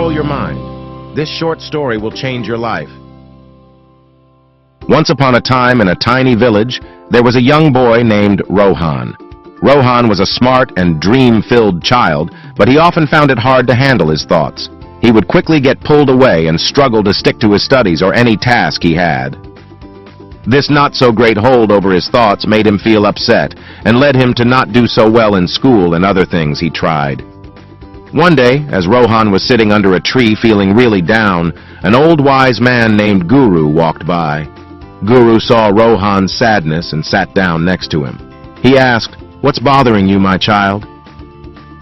control your mind. This short story will change your life. Once upon a time in a tiny village, there was a young boy named Rohan. Rohan was a smart and dream-filled child, but he often found it hard to handle his thoughts. He would quickly get pulled away and struggle to stick to his studies or any task he had. This not-so-great hold over his thoughts made him feel upset and led him to not do so well in school and other things he tried. One day, as Rohan was sitting under a tree feeling really down, an old wise man named Guru walked by. Guru saw Rohan's sadness and sat down next to him. He asked, "What's bothering you, my child?"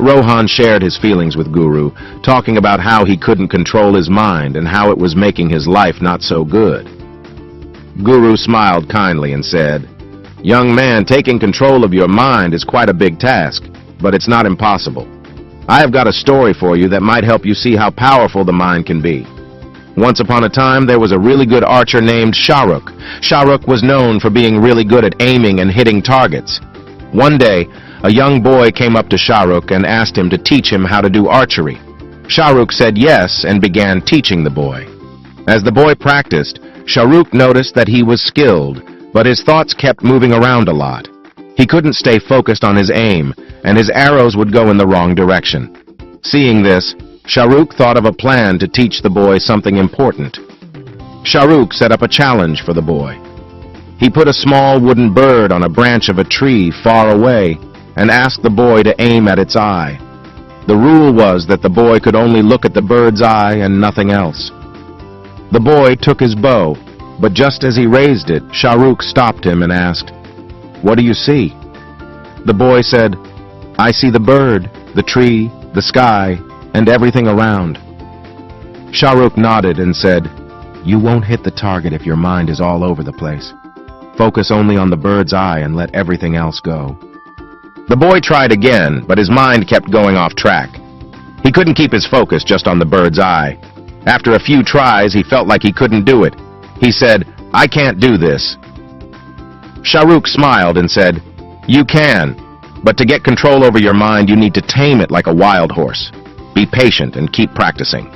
Rohan shared his feelings with Guru, talking about how he couldn't control his mind and how it was making his life not so good. Guru smiled kindly and said, "Young man, taking control of your mind is quite a big task, but it's not impossible. I have got a story for you that might help you see how powerful the mind can be. Once upon a time, there was a really good archer named Shahrukh. Shahrukh was known for being really good at aiming and hitting targets. One day, a young boy came up to Shahrukh and asked him to teach him how to do archery. Shahrukh said yes and began teaching the boy. As the boy practiced, Shahrukh noticed that he was skilled, but his thoughts kept moving around a lot. He couldn't stay focused on his aim, and his arrows would go in the wrong direction. Seeing this, Shahrukh thought of a plan to teach the boy something important. Shahrukh set up a challenge for the boy. He put a small wooden bird on a branch of a tree far away and asked the boy to aim at its eye. The rule was that the boy could only look at the bird's eye and nothing else. The boy took his bow, but just as he raised it, Shahrukh stopped him and asked, "What do you see?" The boy said, "I see the bird, the tree, the sky, and everything around." Shahrukh nodded and said, "You won't hit the target if your mind is all over the place. Focus only on the bird's eye and let everything else go." The boy tried again, but his mind kept going off track. He couldn't keep his focus just on the bird's eye. After a few tries, he felt like he couldn't do it. He said, "I can't do this." Shahrukh smiled and said, "You can, but to get control over your mind, you need to tame it like a wild horse. Be patient and keep practicing."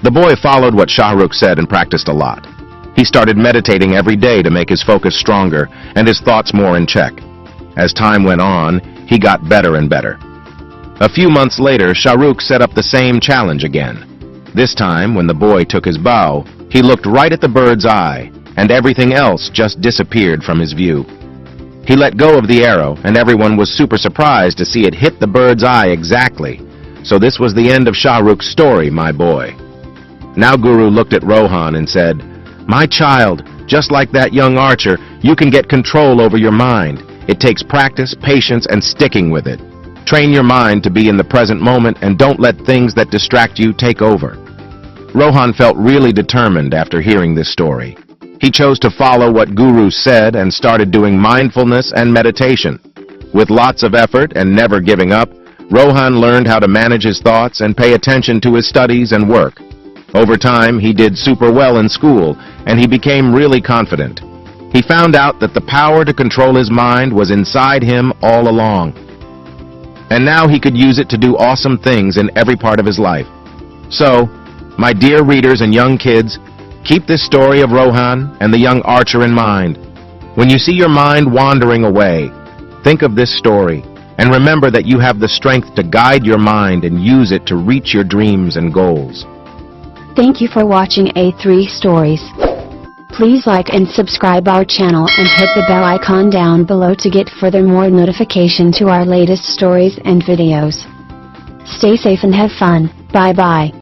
The boy followed what Shahrukh said and practiced a lot. He started meditating every day to make his focus stronger and his thoughts more in check. As time went on, he got better and better. A few months later, Shahrukh set up the same challenge again. This time, when the boy took his bow, he looked right at the bird's eye, and everything else just disappeared from his view. He let go of the arrow, and everyone was super surprised to see it hit the bird's eye exactly. So this was the end of Shahrukh's story, my boy. Now Guru looked at Rohan and said, "My child, just like that young archer, you can get control over your mind. It takes practice, patience, and sticking with it. Train your mind to be in the present moment and don't let things that distract you take over." Rohan felt really determined after hearing this story. He chose to follow what Guru said and started doing mindfulness and meditation. With lots of effort and never giving up, Rohan learned how to manage his thoughts and pay attention to his studies and work. Over time, he did super well in school, and he became really confident. He found out that the power to control his mind was inside him all along. And now he could use it to do awesome things in every part of his life. So, my dear readers and young kids, keep this story of Rohan and the young archer in mind. When you see your mind wandering away, think of this story and remember that you have the strength to guide your mind and use it to reach your dreams and goals. Thank you for watching A3 Stories. Please like and subscribe our channel and hit the bell icon down below to get furthermore notification to our latest stories and videos. Stay safe and have fun. Bye bye.